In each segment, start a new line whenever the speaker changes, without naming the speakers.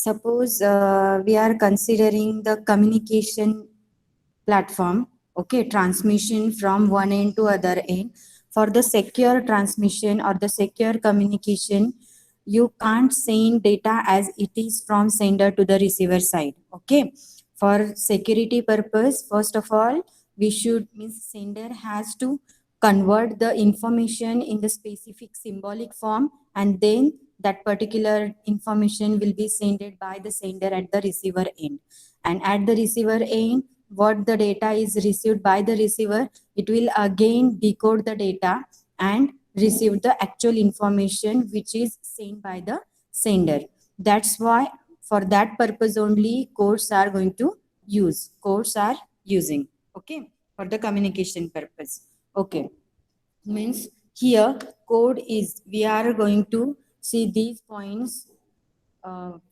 suppose we are considering the communication platform, okay, transmission from one end to other end. For the secure transmission or the secure communication, you can't send data as it is from sender to the receiver side, okay. For security purpose, first of all, we should means sender has to convert the information in the specific symbolic form, and then that particular information will be sent by the sender at the receiver end. And at the receiver end, what the data is received by the receiver, it will again decode the data and receive the actual information which is sent by the sender. That's why for that purpose only codes are going to use, codes are using, okay, for the communication purpose. Okay, means here code is, we are going to see these points,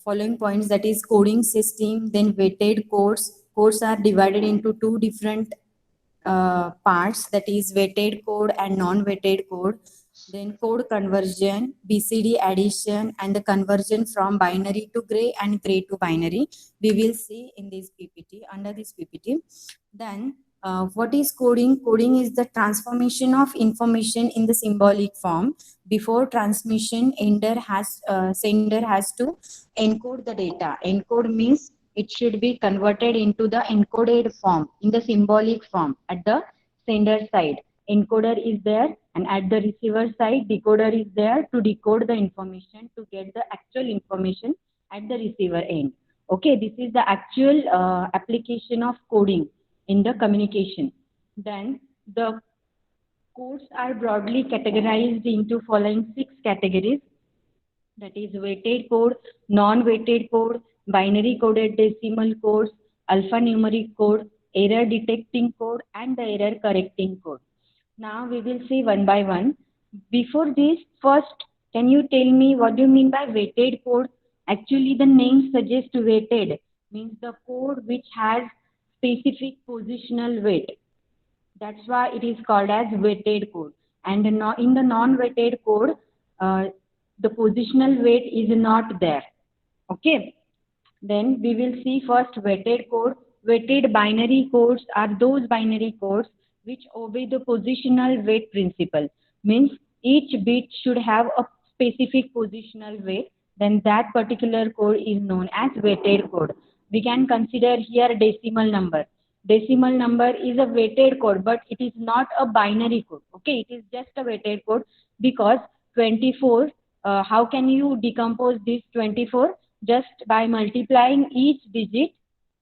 following points, that is coding system, then weighted codes. Codes are divided into two different parts, that is weighted code and non-weighted code. Then code conversion, BCD addition, and the conversion from binary to gray and gray to binary, we will see in this PPT, under this PPT. Then what is coding? Coding is the transformation of information in the symbolic form. Before transmission, sender has to encode the data. Encode means it should be converted into the encoded form, in the symbolic form at the sender side. Encoder is there, and at the receiver side, decoder is there to decode the information to get the actual information at the receiver end. Okay, this is the actual application of coding in the communication. Then the codes are broadly categorized into following 6 categories, that is weighted code, non-weighted code, binary coded decimal codes, alphanumeric code, error detecting code, and the error correcting code. Now we will see one by one. Before this, first, can you tell me what do you mean by weighted code? Actually, the name suggests weighted, means the code which has specific positional weight. That's why it is called as weighted code. And in the non-weighted code, uh, the positional weight is not there. Okay. Then we will see first weighted code. Weighted binary codes are those binary codes which obey the positional weight principle. Means each bit should have a specific positional weight. Then that particular code is known as weighted code. We can consider here decimal number. Decimal number is a weighted code, but it is not a binary code. Okay, it is just a weighted code because 24, how can you decompose this 24? Just by multiplying each digit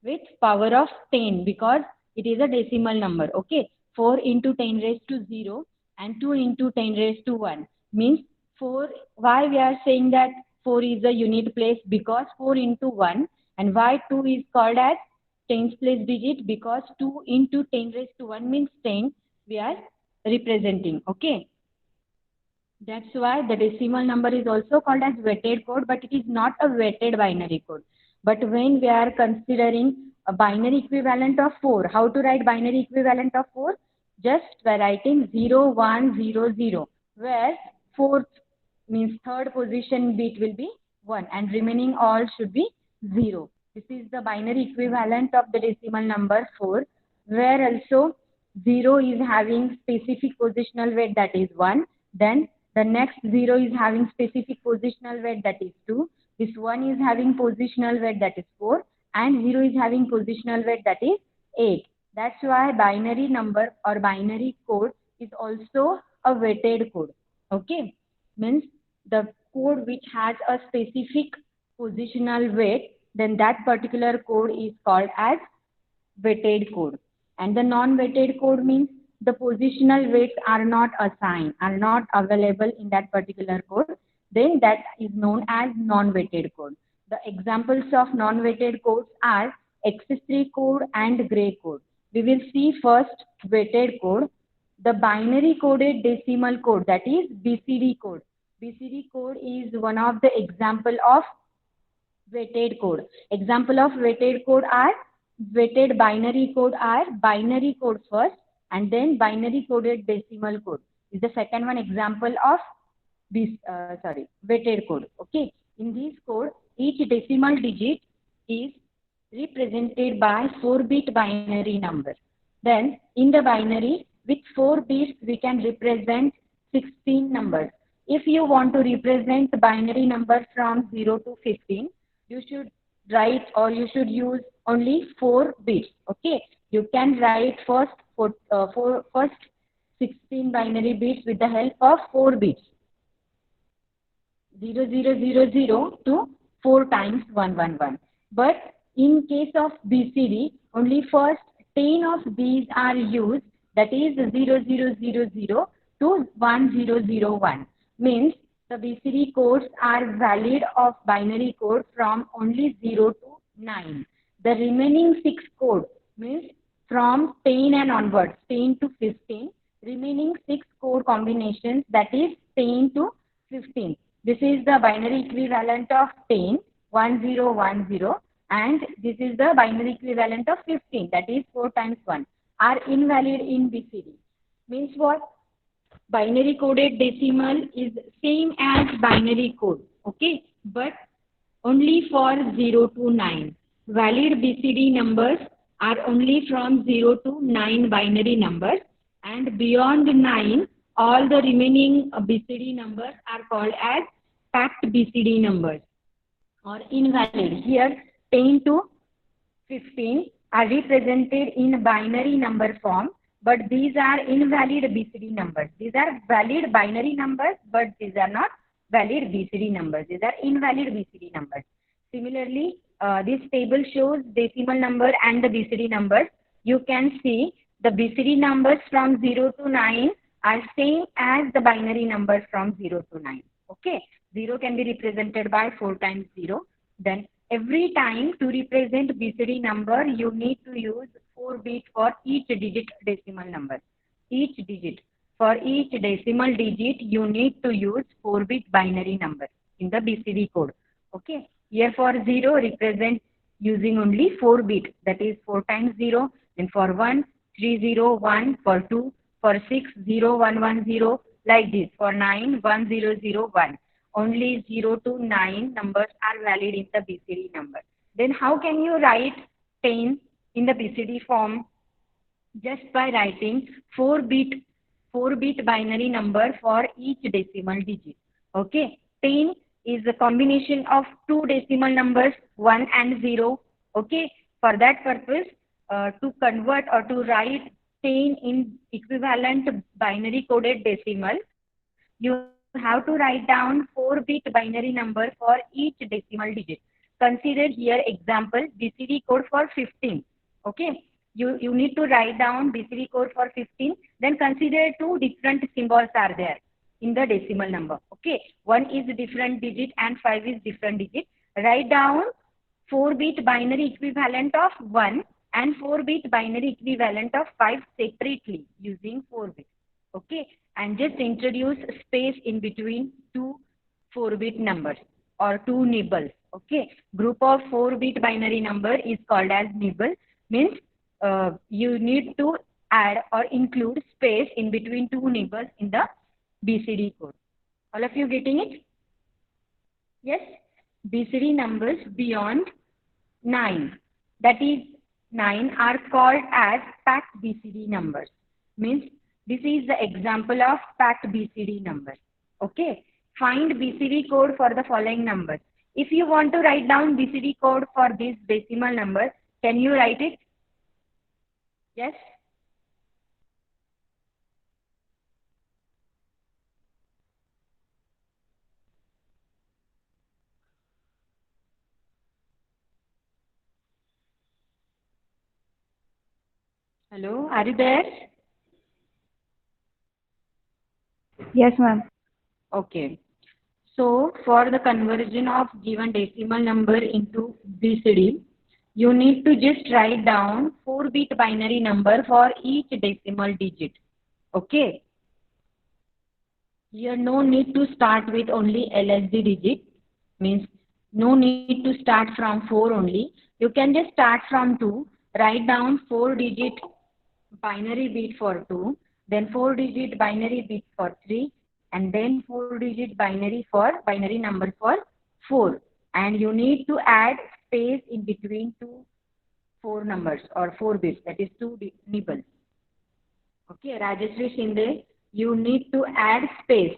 with power of 10, because it is a decimal number. Okay, 4 into 10 raised to 0 and 2 into 10 raised to 1 means 4. Why we are saying that 4 is a unit place? Because 4 into 1. And why 2 is called as tens place digit? Because 2 into 10 raised to 1 means 10 we are representing. Okay, that's why the decimal number is also called as weighted code, but it is not a weighted binary code. But when we are considering a binary equivalent of 4, how to write binary equivalent of 4? Just by writing 0, 1, 0, 0, where fourth means third position bit will be 1 and remaining all should be 0. This is the binary equivalent of the decimal number 4, where also 0 is having specific positional weight, that is 1. Then the next 0 is having specific positional weight, that is 2. This 1 is having positional weight, that is 4. And 0 is having positional weight, that is 8. That's why binary number or binary code is also a weighted code. Okay, means the code which has a specific positional weight, then that particular code is called as weighted code. And the non-weighted code means the positional weights are not assigned, are not available in that particular code, then that is known as non-weighted code. The examples of non-weighted codes are X3 code and gray code. We will see first weighted code, the binary coded decimal code, that is BCD code. BCD code is one of the example of weighted code. Example of weighted code are weighted binary code are binary code first and then binary coded decimal code is the second one example of this weighted code. Okay, in this code each decimal digit is represented by 4-bit binary number. Then in the binary, with 4 bits, we can represent 16 numbers. If you want to represent the binary number from 0 to 15, you should write or you should use only 4 bits. Okay, you can write first 16 binary bits with the help of 4 bits. 0000 to 4 times 111. But in case of BCD, only first 10 of these are used, that is 0000 to 1001. Means the BCD codes are valid of binary code from only 0 to 9. The remaining 6 codes means from 10 and onwards, 10 to 15, remaining 6 code combinations, that is 10 to 15. This is the binary equivalent of 10, 1010, and this is the binary equivalent of 15, that is 4 times 1, are invalid in BCD. Means what? Binary coded decimal is same as binary code, okay, but only for 0 to 9. Valid BCD numbers are only from 0 to 9 binary numbers, and beyond 9, all the remaining BCD numbers are called as packed BCD numbers or invalid. Here 10 to 15 are represented in binary number form, but these are invalid BCD numbers. These are valid binary numbers, but these are not valid BCD numbers. These are invalid BCD numbers. Similarly, this table shows decimal number and the BCD numbers. You can see the BCD numbers from 0 to 9 are same as the binary numbers from 0 to 9. Okay, 0 can be represented by 4 times 0. Then every time to represent BCD number, you need to use 4 bits for each digit decimal number. Each digit. For each decimal digit, you need to use 4-bit binary number in the BCD code. Okay. Here for 0, represent using only 4 bit, that is 4 times 0. Then for 1, 301. For 2, for 6, 0110. Like this. For 9, 1001. Only 0 to 9 numbers are valid in the BCD number. Then how can you write 10 in the BCD form? Just by writing 4-bit binary number for each decimal digit. Okay, 10 is a combination of 2 decimal numbers, 1 and 0. Okay, for that purpose, to convert or to write 10 in equivalent binary coded decimal, you have to write down 4-bit binary number for each decimal digit. Consider here example BCD code for 15. Okay, you need to write down BCD code for 15. Then consider 2 different symbols are there in the decimal number. Okay, 1 is different digit and 5 is different digit. Write down 4-bit binary equivalent of 1 and 4-bit binary equivalent of 5 separately using 4 bits. Okay, and just introduce space in between 2 4-bit numbers or 2 nibbles. Okay, group of 4-bit binary number is called as nibble. Means you need to add or include space in between 2 nibbles in the BCD code. All of you getting it? Yes. BCD numbers beyond 9, that is 9, are called as packed BCD numbers. Means this is the example of packed BCD numbers. Okay. Find BCD code for the following numbers. If you want to write down BCD code for this decimal number, can you write it? Yes. Hello, are you there?
Yes, ma'am.
Okay. So for the conversion of given decimal number into BCD, you need to just write down 4-bit binary number for each decimal digit. Okay. Here no need to start with only LSD digit. Means no need to start from 4 only. You can just start from 2. Write down 4-digit binary bit for 2. Then 4-digit binary bit for 3. And then 4-digit binary number for 4. and you need to add space in between four numbers or 4 bits, that is two nibbles. Okay, Rajeshri Shinde, you need to add space.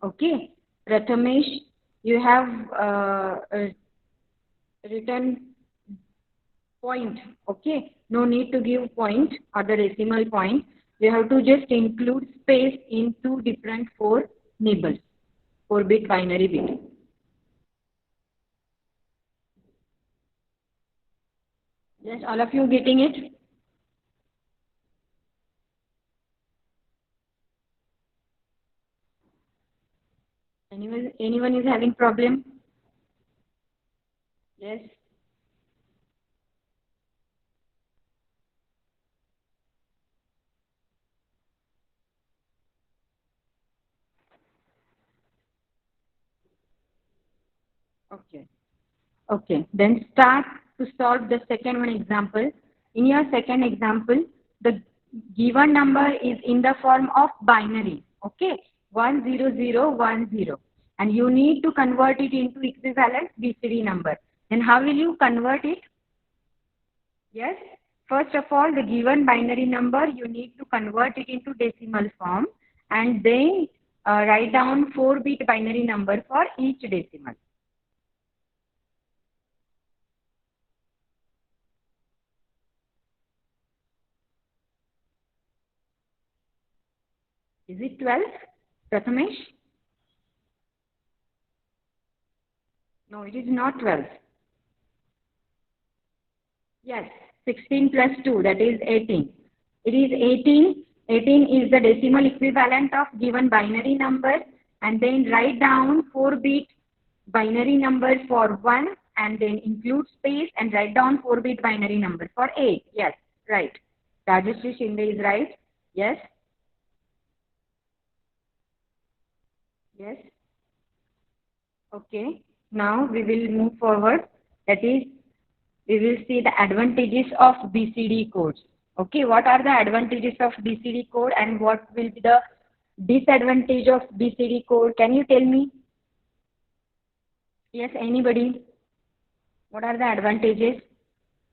Okay, Prathamesh, you have written point. Okay, no need to give point or the decimal point. You have to just include space in two different four nibbles, 4-bit binary bit. Yes, all of you getting it? Anyone is having problem? Yes. Okay. Okay. Then start to solve the second one example. In your second example, the given number is in the form of binary. Okay. 10010. And you need to convert it into equivalent BCD number. Then how will you convert it? Yes. First of all, the given binary number, you need to convert it into decimal form and then write down 4-bit binary number for each decimal. Is it 12, Prathamesh? No, it is not 12. Yes, 16 plus 2, that is 18. It is 18. 18 is the decimal equivalent of given binary number, and then write down 4-bit binary number for 1 and then include space and write down 4-bit binary number for 8. Yes, right. Rajeshri Shinde is right. Yes. Yes. Okay. Now we will move forward. That is, we will see the advantages of BCD codes. Okay, what are the advantages of BCD code and what will be the disadvantage of BCD code? Can you tell me? Yes, anybody? What are the advantages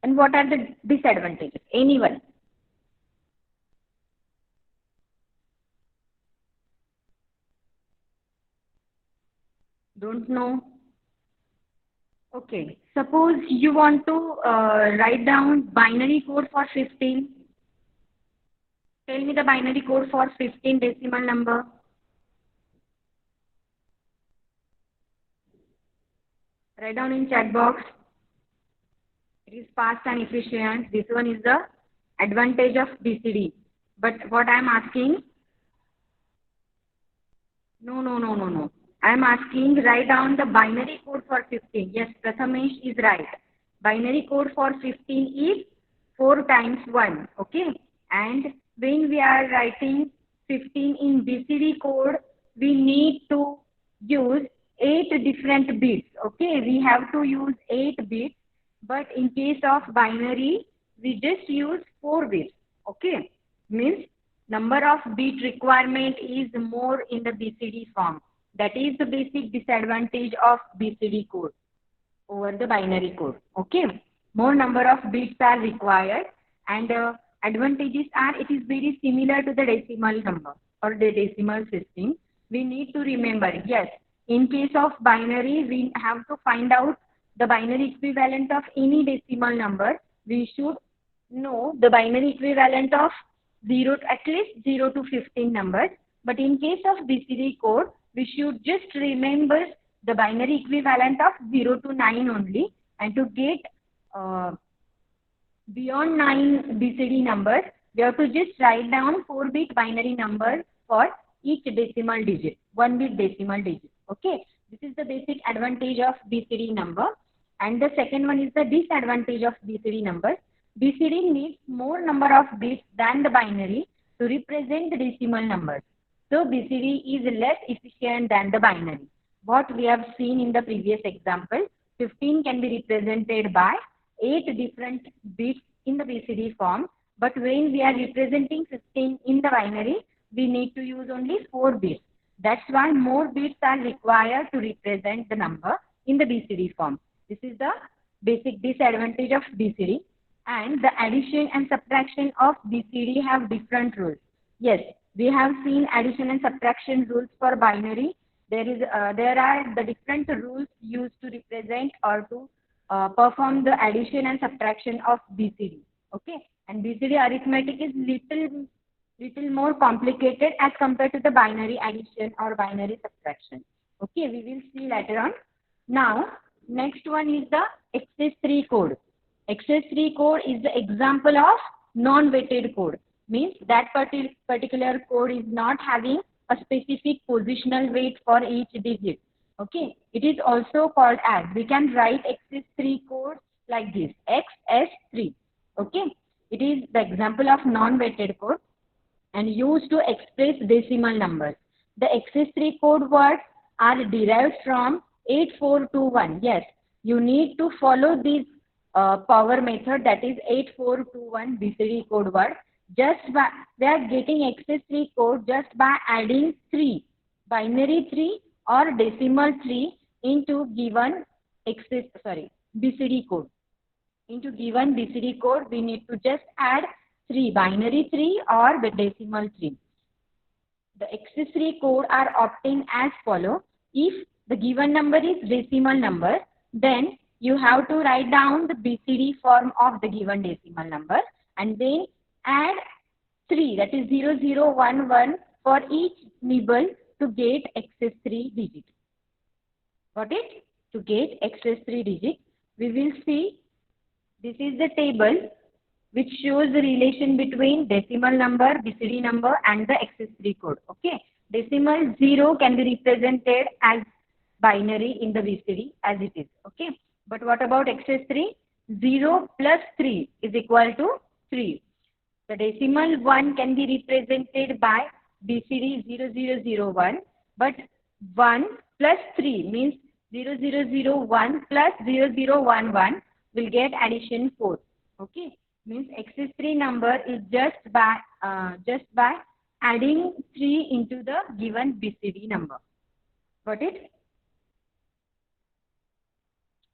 and what are the disadvantages? Anyone? Don't know? Okay, suppose you want to write down binary code for 15. Tell me the binary code for 15 decimal number. Write down in chat box. It is fast and efficient. This one is the advantage of BCD. But what I am asking, no. I am asking, write down the binary code for 15. Yes, Prathamesh is right. Binary code for 15 is 4 times 1. Okay. And when we are writing 15 in BCD code, we need to use 8 different bits. Okay. We have to use 8 bits. But in case of binary, we just use 4 bits. Okay. Means number of bit requirement is more in the BCD form. That is the basic disadvantage of BCD code over the binary code. Okay. More number of bits are required and advantages are it is very similar to the decimal number or the decimal system. We need to remember, yes, in case of binary, we have to find out the binary equivalent of any decimal number. We should know the binary equivalent of at least 0 to 15 numbers. But in case of BCD code, we should just remember the binary equivalent of 0 to 9 only. And to get beyond 9 BCD numbers, we have to just write down 4-bit binary number for each decimal digit, 1-bit decimal digit. Okay, this is the basic advantage of BCD number. And the second one is the disadvantage of BCD number. BCD needs more number of bits than the binary to represent the decimal numbers. So BCD is less efficient than the binary. What we have seen in the previous example, 15 can be represented by 8 different bits in the BCD form. But when we are representing 15 in the binary, we need to use only 4 bits. That's why more bits are required to represent the number. in the BCD form. This is the basic disadvantage of BCD. And the addition and subtraction of BCD have different rules. Yes, we have seen addition and subtraction rules for binary. There are the different rules used to represent or to perform the addition and subtraction of BCD. Okay, and BCD arithmetic is little more complicated as compared to the binary addition or binary subtraction. Okay, we will see later on. Now, next one is the XS3 code. XS3 code is the example of non-weighted code. Means that particular code is not having a specific positional weight for each digit. Okay, it is also called as, we can write XS3 code like this, XS3. Okay, it is the example of non-weighted code and used to express decimal numbers. The XS3 code words are derived from 8421. Yes, you need to follow this power method, that is 8421 BCD code word. We are getting XS3 code just by adding 3, binary 3 or decimal 3 into given BCD code. Into given BCD code, we need to just add 3, binary 3 or the decimal 3. The XS3 code are obtained as follow. If the given number is decimal number, then you have to write down the BCD form of the given decimal number and then add 3, that is 0011 for each nibble to get XS3 digit. Got it? To get XS3 digit, we will see this is the table which shows the relation between decimal number, BCD number and the XS3 code. Okay, decimal 0 can be represented as binary in the BCD as it is. Okay, but what about XS3? 0 plus 3 is equal to 3. The decimal 1 can be represented by BCD 0001, but 1 plus 3 means 0001 plus 0011 will get addition 4. Okay, means XS3 number is just by adding 3 into the given BCD number. Got it?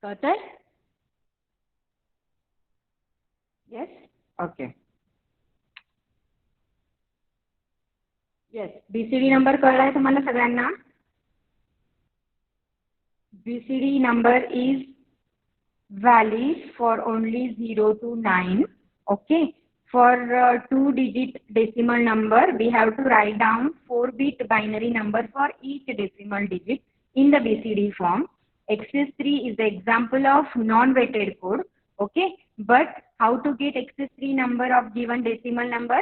Got it? Yes? Okay. Yes, BCD number कळला आहे तुम्हाला सगळ्यांना? BCD number is valid for only 0 to 9. Okay. For 2-digit decimal number, we have to write down 4-bit binary number for each decimal digit in the BCD form. XS3 is the example of non-weighted code. Okay. But how to get XS3 number of given decimal number?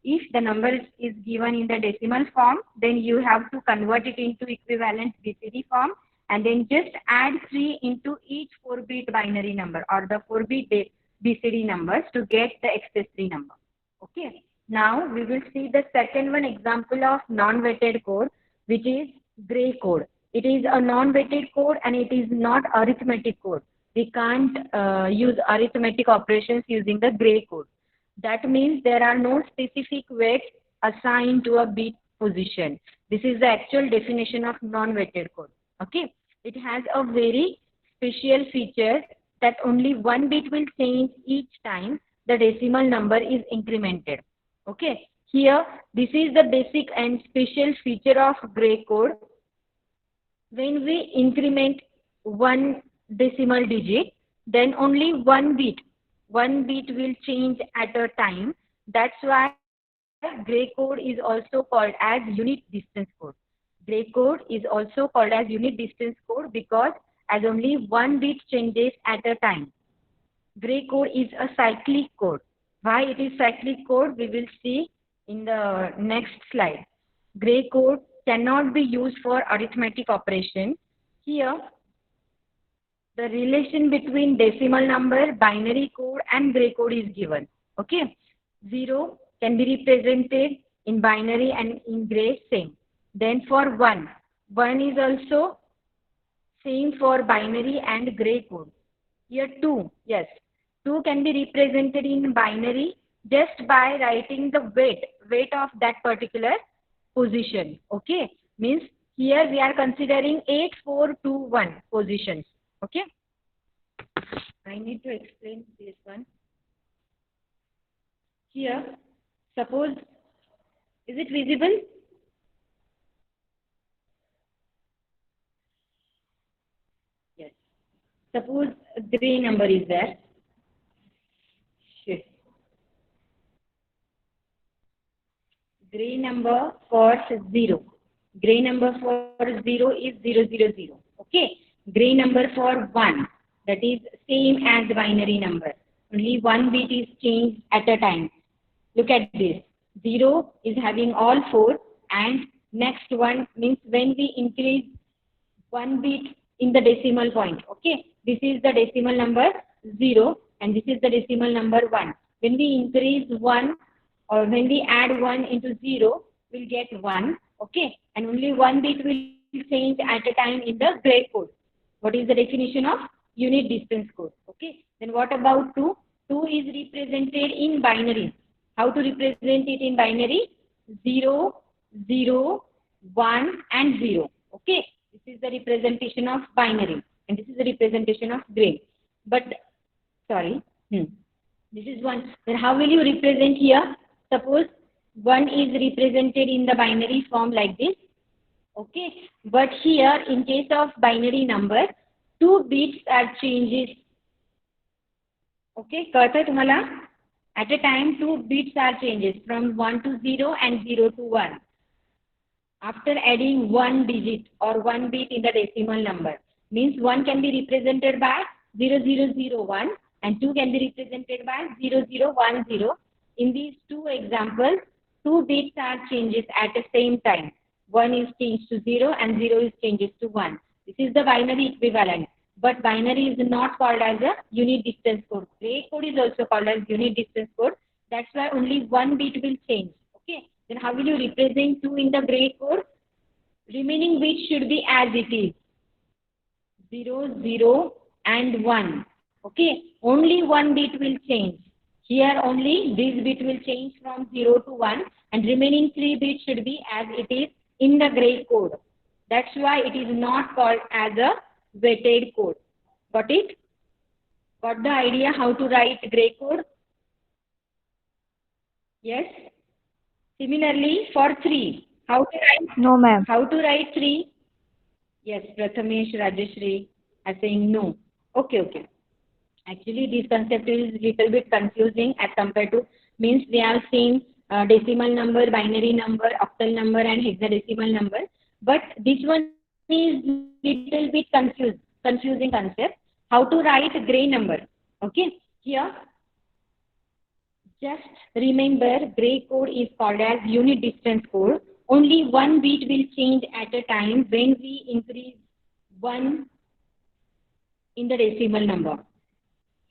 If the number is given in the decimal form, then you have to convert it into equivalent BCD form and then just add 3 into each 4-bit binary number or the 4-bit BCD numbers to get the XS3 number. Okay. Now we will see the second one example of non-weighted code, which is gray code. It is a non-weighted code and it is not arithmetic code. We can't use arithmetic operations using the gray code. That means there are no specific weights assigned to a bit position. This is the actual definition of non-weighted code. Okay. It has a very special feature that only 1 bit will change each time the decimal number is incremented. Okay. Here, this is the basic and special feature of gray code. When we increment 1 decimal digit, then only 1 bit will change at a time. That's why gray code is also called as unit distance code. Gray code is also called as unit distance code because as only 1 bit changes at a time. Gray code is a cyclic code. Why it is cyclic code, we will see in the next slide. Gray code cannot be used for arithmetic operation. Here, the relation between decimal number, binary code and gray code is given. Okay. 0 can be represented in binary and in gray same. Then for 1 is also same for binary and gray code. Here 2, yes, 2 can be represented in binary just by writing the weight of that particular position. Okay, means
Here we are considering 8, 4, 2, 1 positions. Okay. I need to explain this one. Here, suppose, is it visible? Yes. Suppose gray number is there. Shift. Gray number for 0. Gray number for 0 is 000. Okay. Gray number for 1, that is same as binary number. Only one bit is changed at a time. Look at this. 0 is having all 4, and next one means when we increase one bit in the decimal point. Okay. This is the decimal number 0 and this is the decimal number 1. When we increase 1 or when we add 1 into 0, we'll get 1. Okay. And only one bit will change at a time in the gray code. What is the definition of unit distance code? Okay. Then what about 2? 2 is represented in binary. How to represent it in binary? 0, 0, 1 and 0. Okay. This is the representation of binary and this is the representation of gray. But, sorry, this is 1. Then how will you represent here? Suppose 1 is represented in the binary form like this. Okay. But here in case of binary number, 2 bits are changes. Okay. Kata tumhala? At a time, 2 bits are changes from 1 to 0 and 0 to 1. After adding 1 digit or 1 bit in the decimal number, means 1 can be represented by 0001 and 2 can be represented by 0010. In these two examples, 2 bits are changes at the same time. 1 is changed to 0 and 0 is changes to 1. This is the binary equivalent. But binary is not called as a unit distance code. Gray code is also called as unit distance code. That's why only 1 bit will change. Okay. Then how will you represent 2 in the gray code? Remaining bits should be as it is. 0, 0 and 1. Okay. Only 1 bit will change. Here only this bit will change from 0 to 1 and remaining 3 bits should be as it is in the gray code. That's why it is not called as a weighted code. Got it? Got the idea how to write gray code? Yes? Similarly, for 3, how to write?
No, ma'am.
How to write 3? Yes, Prathamesh, Rajeshri are saying no. Okay. Actually, this concept is little bit confusing as compared to, means we have seen decimal number, binary number, octal number and hexadecimal number. But this one is little bit confusing concept. How to write gray number? Okay, here just remember gray code is called as unit distance code. Only 1 bit will change at a time when we increase 1 in the decimal number.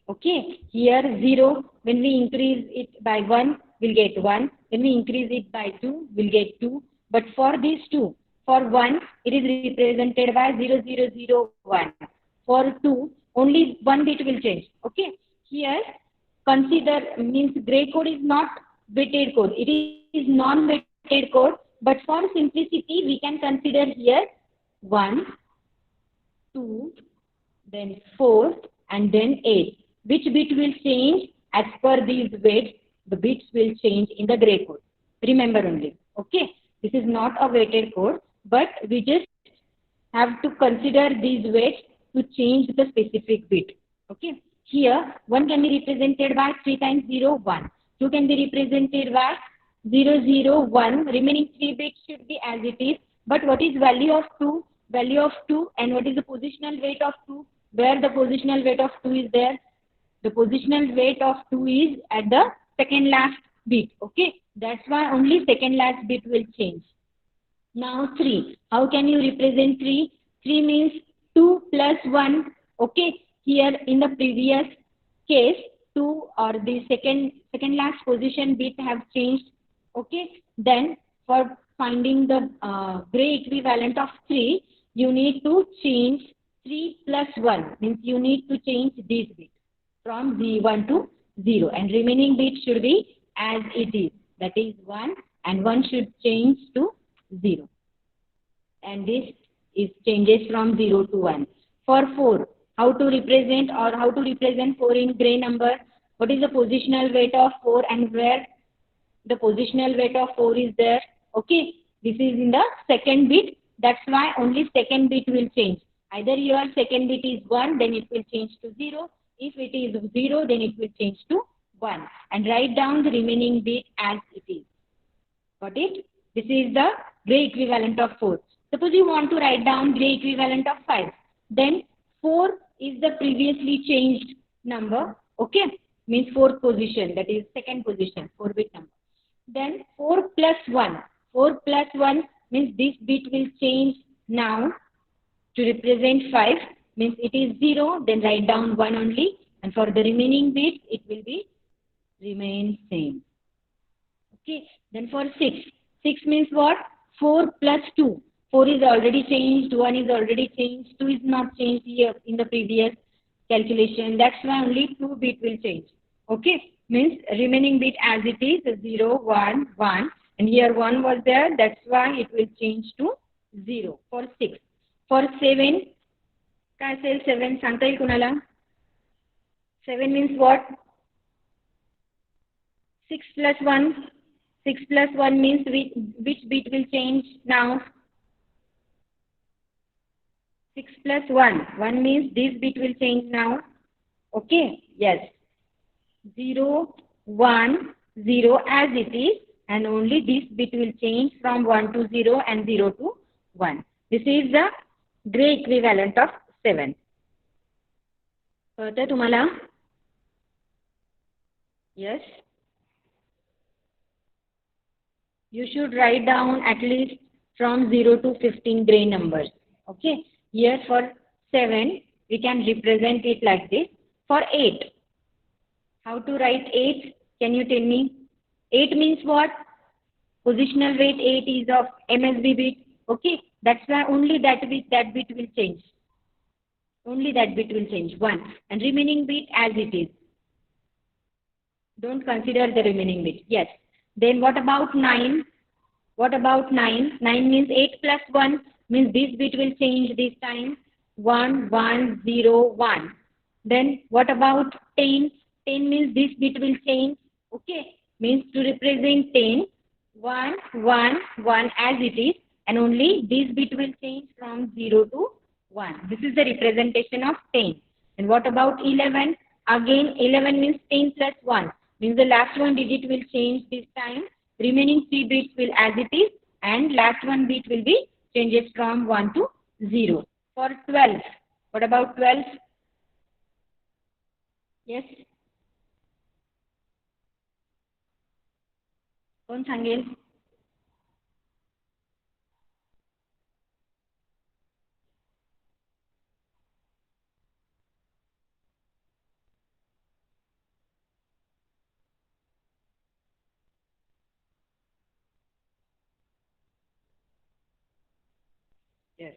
Okay, here 0, when we increase it by 1, we'll get 1. When we increase it by 2, we'll get 2. But for these 2, for 1, it is represented by 0001. For 2, only 1 bit will change. Okay, here consider, means gray code is not weighted code. It is non-weighted code. But for simplicity, we can consider here 1, 2, then 4, and then 8. Which bit will change as per these weights? The bits will change in the gray code. Remember only. Okay. This is not a weighted code, but we just have to consider these weights to change the specific bit. Okay. Here, 1 can be represented by 3 times 0, 1. 2 can be represented by 0, 0, 1. Remaining 3 bits should be as it is. But what is value of 2? Value of 2 and what is the positional weight of 2? Where the positional weight of 2 is there? The positional weight of 2 is at the second last bit. Okay. That's why only second last bit will change. Now 3. How can you represent 3? 3 means 2 plus 1. Okay. Here in the previous case, 2 or the second last position bit have changed. Okay. Then for finding the gray equivalent of 3, you need to change 3 plus 1. Means you need to change this bit from 1 to 0 and remaining bit should be as it is. That is 1 and 1 should change to 0. and this is changes from 0 to 1. For 4, how to represent 4 in gray number? What is the positional weight of 4 and where the positional weight of 4 is there? Okay, this is in the second bit. That's why only second bit will change. Either your second bit is 1, then it will change to 0. If it is 0, then it will change to 1. And write down the remaining bit as it is. Got it? This is the gray equivalent of 4. Suppose you want to write down gray equivalent of 5. Then 4 is the previously changed number. Okay? Means 4th position. That is second position. 4-bit number. Then 4 plus 1. 4 plus 1 means this bit will change now to represent 5. Means it is 0. Then write down 1 only. And for the remaining bit, it will be remain same. Okay. Then for 6. 6 means what? 4 plus 2. 4 is already changed. 1 is already changed. 2 is not changed here in the previous calculation. That's why only 2 bit will change. Okay. Means remaining bit as it is 0, 1, 1. And here 1 was there. That's why it will change to 0 for 6. For 7, काय असेल 7? सांगता येईल कुणाला? 7 means what? 6 plus 1. 6 plus 1 means which bit will change now? 6 plus 1. 1 means this bit will change now. Okay? Yes. 0, 1, 0 as it is, and only this bit will change from 1 to 0 and 0 to 1. This is the gray equivalent of 7. कळतंय तुम्हाला? Yes. You should write down at least from 0 to 15 gray numbers. Okay. Here for 7, we can represent it like this. For 8, how to write 8? Can you tell me? 8 means what? Positional weight 8 is of MSB bit. Okay. That's why only that bit will change. Only that bit will change. 1. And remaining bit as it is. Don't consider the remaining bit. Yes. Then what about 9? What about 9? 9 means 8 plus 1 means this bit will change this time. 1, 1, 0, 1. Then what about 10? 10 means this bit will change. Okay. Means to represent 10. 1, 1, 1 as it is. And only this bit will change from 0 to 1. This is the representation of 10. And what about 11? Again 11 means 10 plus 1. Means the last one digit will change this time. Remaining 3 bits will as it is. And last one bit will be changes from 1 to 0. For 12. What about 12? Yes. कोण सांगेल? Yes.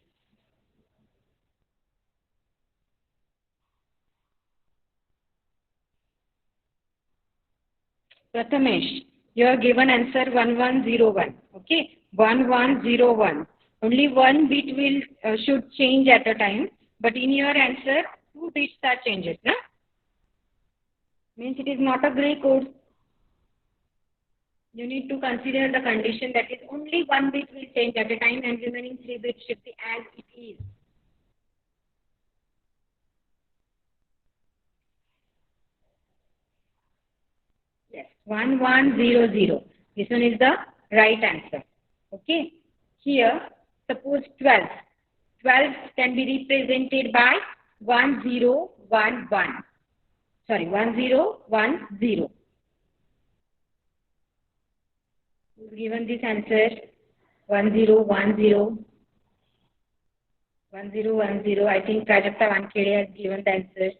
Prathamesh, you have given answer 1101. Okay, 1101. Only one bit will should change at a time, but in your answer, 2 bits are changes. Na? Means it is not a gray code. You need to consider the condition that is only 1 bit will change at a time and remaining 3 bits should be as it is. Yes, 1100. This one is the right answer. Okay. Here, suppose 12. 12 can be represented by 1011. Sorry, 1010. Given this answer, 1010. 1010. I think Prajakta Wankhede has given the answer.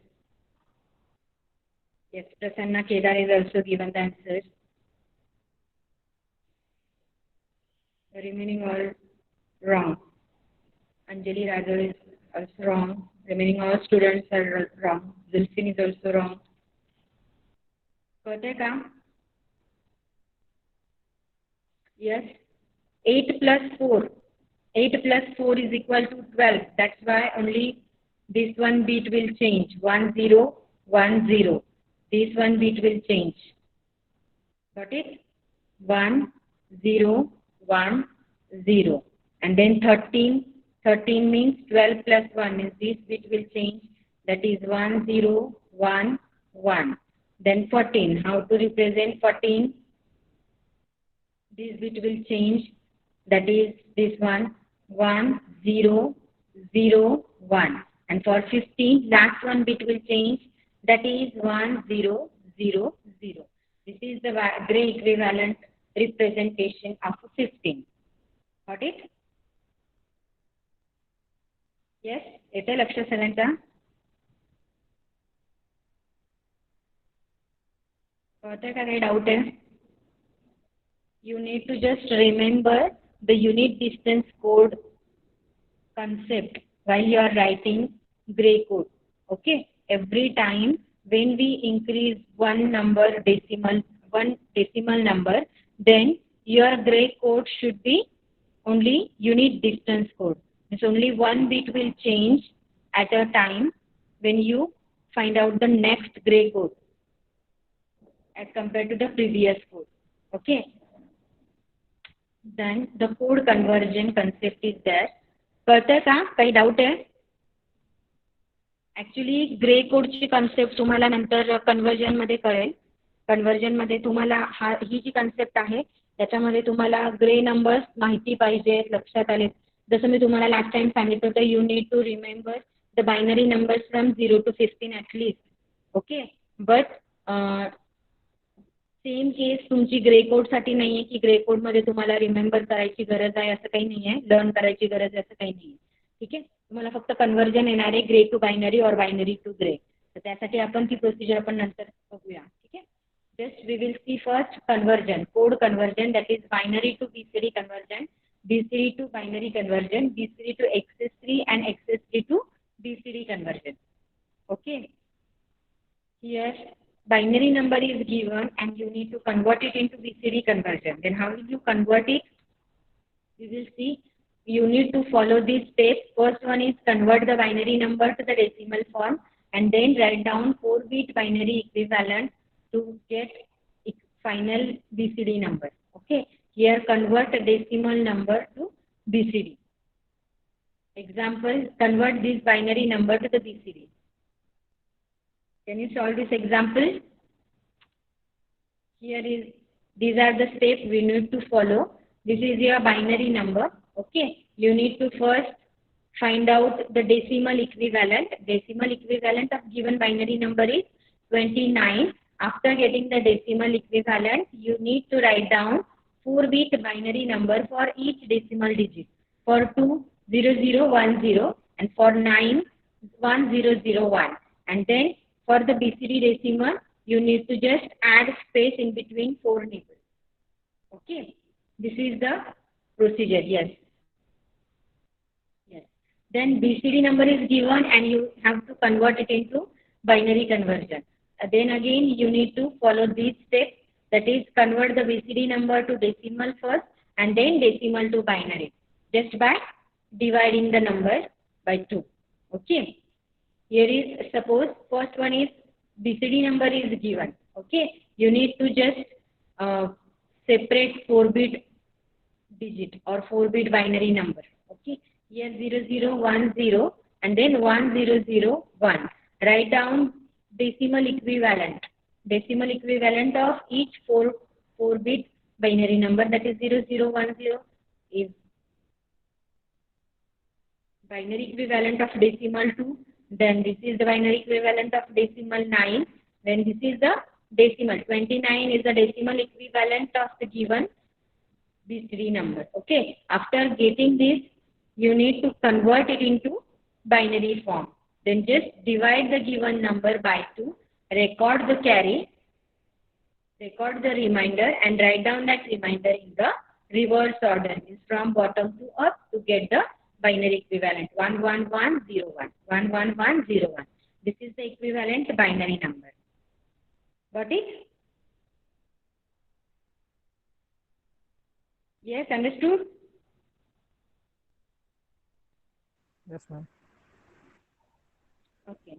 Yes, Prasanna Kedar is also given the answer. The remaining all wrong. Anjali Rajal is also wrong. Remaining all students are wrong. Zulfin is also wrong. कळतंय का? Yes. 8 plus 4. 8 plus 4 is equal to 12. That's why only this one bit will change. 1 0 1 0. This one bit will change. Got it? 1 0 1 0. And then 13. 13 means 12 plus 1 means this bit will change. That is 1 0 1 1. Then 14. How to represent 14? This bit will change. That is this one 1 0 0 1. And for 15, last one bit will change. That is 1 0 0 0. This is the gray equivalent representation of 15. Got it? Yes? येते लक्ष सगळ्यांचा? कळतंय का काही doubt आहे? You need to just remember the unit distance code concept while you are writing gray code. Okay? Every time when we increase one decimal number, then your gray code should be only unit distance code. It's only one bit will change at a time when you find out the next gray code as compared to the previous code. Okay? Then the code conversion concept is there. कळतंय का? काही doubt आहे? Actually grey कोडची concept तुम्हाला नंतर conversion मध्ये कळेल. Conversion मध्ये तुम्हाला ही जी कन्सेप्ट आहे त्याच्यामध्ये तुम्हाला ग्रे नंबर्स माहिती पाहिजे, लक्षात आले. जसं मी तुम्हाला लास्ट टाइम सांगितलं होतं, you need to remember the binary numbers from 0 to 15 at least. Okay, but same case तुमची ग्रे कोडसाठी नाही आहे की ग्रे कोडमध्ये तुम्हाला रिमेंबर करायची गरज आहे असं काही नाही आहे, लर्न करायची गरज आहे असं काही नाही आहे. ठीक आहे, तुम्हाला फक्त कन्वर्जन येणार आहे ग्रे टू बायनरी और बायनरी टू ग्रे. तर त्यासाठी आपण ती प्रोसिजर आपण नंतर बघूया. ठीक आहे, just we will see first conversion, code conversion, that is binary to BCD conversion, BCD to binary conversion, BCD to XS3 and XS3 to BCD conversion. Okay, here binary number is given and you need to convert it into BCD conversion. Then how will you convert it? We will see. You need to follow these steps. First one is convert the binary number to the decimal form and then write down 4-bit binary equivalent to get final BCD number. Okay, here convert a decimal number to BCD. Example, convert this binary number to the BCD. Can you solve this example? These are the steps we need to follow. This is your binary number. Okay, you need to first find out the decimal equivalent. Decimal equivalent of given binary number is 29. After getting the decimal equivalent, you need to write down 4-bit binary number for each decimal digit. For 2, 0010, and for 9, 1001. And then for the BCD decimal, you need to just add space in between 4 nibbles. Okay, this is the procedure. Yes. Yes. Then BCD number is given and you have to convert it into binary conversion. Then again you need to follow these steps. That is, convert the BCD number to decimal first and then decimal to binary. Just by dividing the number by 2. Okay. Here is, suppose first one is BCD number is given. Okay, you need to just separate 4-bit digit or 4-bit binary number. Okay, here 0010 and then 1001. Write down decimal equivalent. Decimal equivalent of each 4-bit binary number, that is 0010 is binary equivalent of decimal 2. Then this is the binary equivalent of decimal 9. Then this is the decimal 29 is the decimal equivalent of the given BCD number. Okay. After getting this, you need to convert it into binary form. Then just divide the given number by 2. Record the carry. Record the remainder and write down that remainder in the reverse order, means from bottom to up, to get the binary equivalent 11101. 11101. This is the equivalent binary number. Got it? Yes, understood?
Yes, ma'am.
Okay.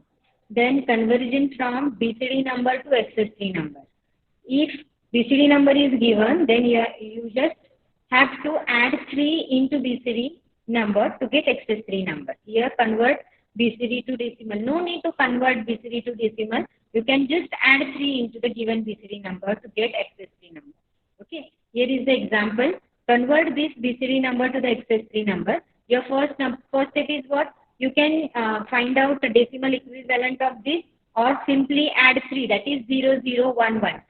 Then conversion from BCD number to XS3 number. If BCD number is given, then you just have to add 3 into BCD number to get XS3 number. Here convert BCD to decimal. No need to convert BCD to decimal. You can just add 3 into the given BCD number to get XS3 number. Okay. Here is the example. Convert this BCD number to the XS3 number. Your first step is what? You can find out the decimal equivalent of this, or simply add 3, that is 0011.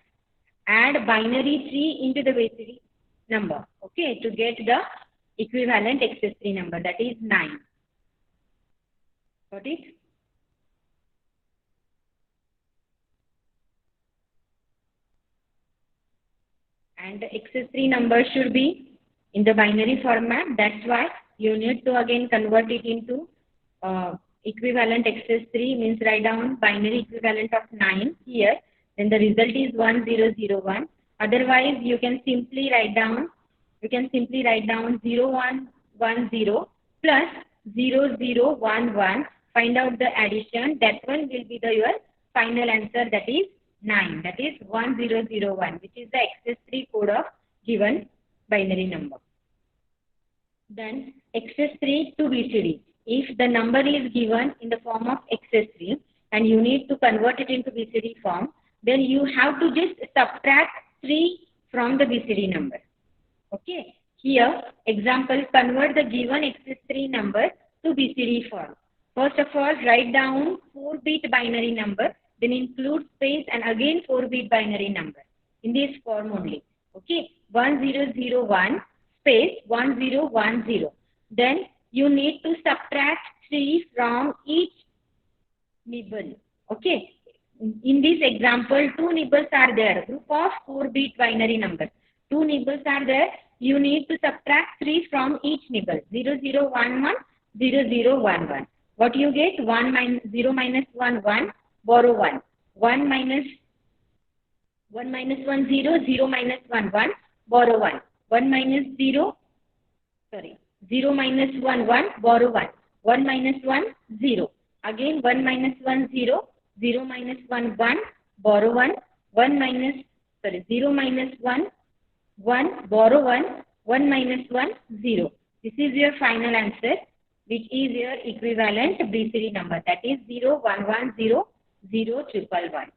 Add binary 3 into the BCD number, okay, to get the equivalent XS3 number, that is 9. Got it? And the XS3 number should be in the binary format. That's why you need to again convert it into equivalent XS3, means write down binary equivalent of 9 here. Then the result is 1001. Otherwise, you can simply write down 0110 plus 0011. Find out the addition. That one will be your final answer, that is 9. That is 1001, which is the XS3 code of given binary number. Then XS3 to BCD. If the number is given in the form of XS3 and you need to convert it into BCD form, then you have to just subtract 3 from the BCD number. Okay. Here, example, convert the given XS3 number to BCD form. First of all, write down 4-bit binary number, then include space and again 4-bit binary number in this form only. Okay. 1001 space 1010. Then you need to subtract 3 from each nibble. Okay. In this example, 2 nibbles are there, group of 4-bit binary numbers. 2 nibbles are there. You need to subtract 3 from each nibble. 0011, 0011. What you get? 0 minus 1, 1, borrow 1. 1 minus 1 minus 1, 0, 0 minus 1, 1, borrow 1. 1 minus 0 minus 1, 1, borrow 1. 1 minus 1, 0. Again 1 minus 1, 0. 0 minus 1, 1, borrow 1, 0 minus 1, 1, borrow 1, 1 minus 1, 0. This is your final answer, which is your equivalent BCD number, that is 0110 0111.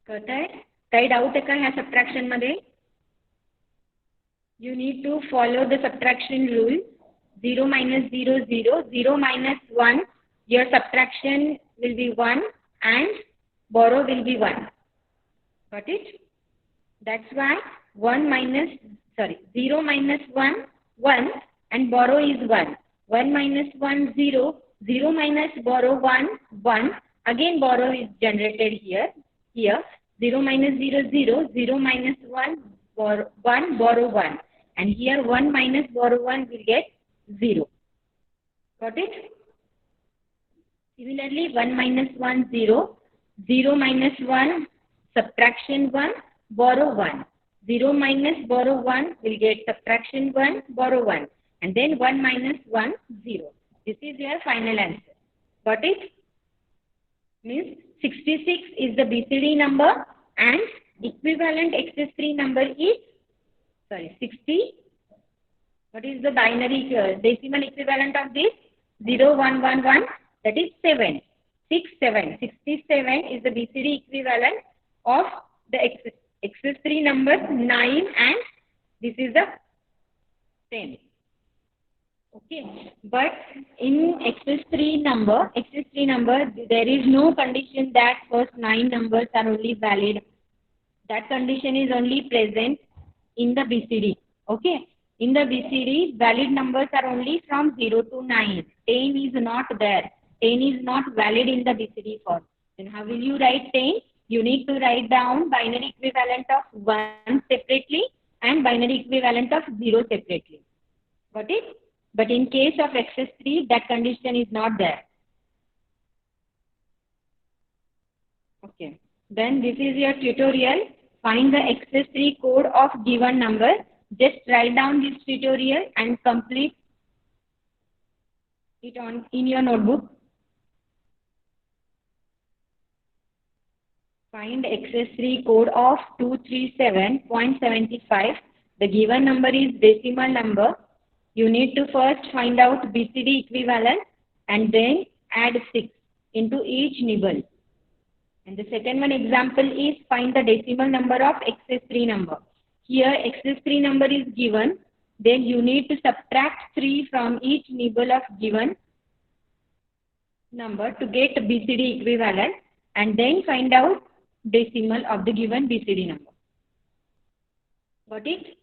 कळतंय? काही doubt आहे का ह्या subtraction मध्ये? You need to follow the subtraction rule. 0 minus 0, 0, 0 minus 1, your subtraction will be 1 and borrow will be 1. Got it? That's why 0 minus 1, 1 and borrow is 1. 1 minus 1, 0, 0 minus borrow 1, 1. Again borrow is generated here. 0 minus 0, 0, 0 minus 1, 1, borrow 1. And here 1 minus borrow 1 will get 0. Got it? Similarly, 1 minus 1, 0, 0 minus 1, subtraction 1, borrow 1. 0 minus borrow 1 will get subtraction 1, borrow 1. And then 1 minus 1, 0. This is your final answer. Got it? Means 66 is the BCD number and equivalent XS3 number is 60. What is the binary decimal equivalent of this? 0111, that is 7. 67 is the BCD equivalent of the XS3 number 9 and this is the 10. Okay, but in XS3 number, there is no condition that first 9 numbers are only valid. That condition is only present in the BCD. Okay, in the BCD, valid numbers are only from 0 to 9. 10 is not there. 10 is not valid in the BCD form. Then how will you write 10? You need to write down binary equivalent of 1 separately and binary equivalent of 0 separately. Got it? But in case of XS3, that condition is not there. Okay. Then this is your tutorial. Find the XS3 code of given number. Just write down this tutorial and complete it on in your notebook. Find XS3 code of 237.75. The given number is decimal number. You need to first find out BCD equivalent and then add 6 into each nibble. And the second one example is find the decimal number of XS3 number. Here XS3 number is given. Then you need to subtract 3 from each nibble of given number to get BCD equivalent and then find out decimal of the given BCD number. Got it?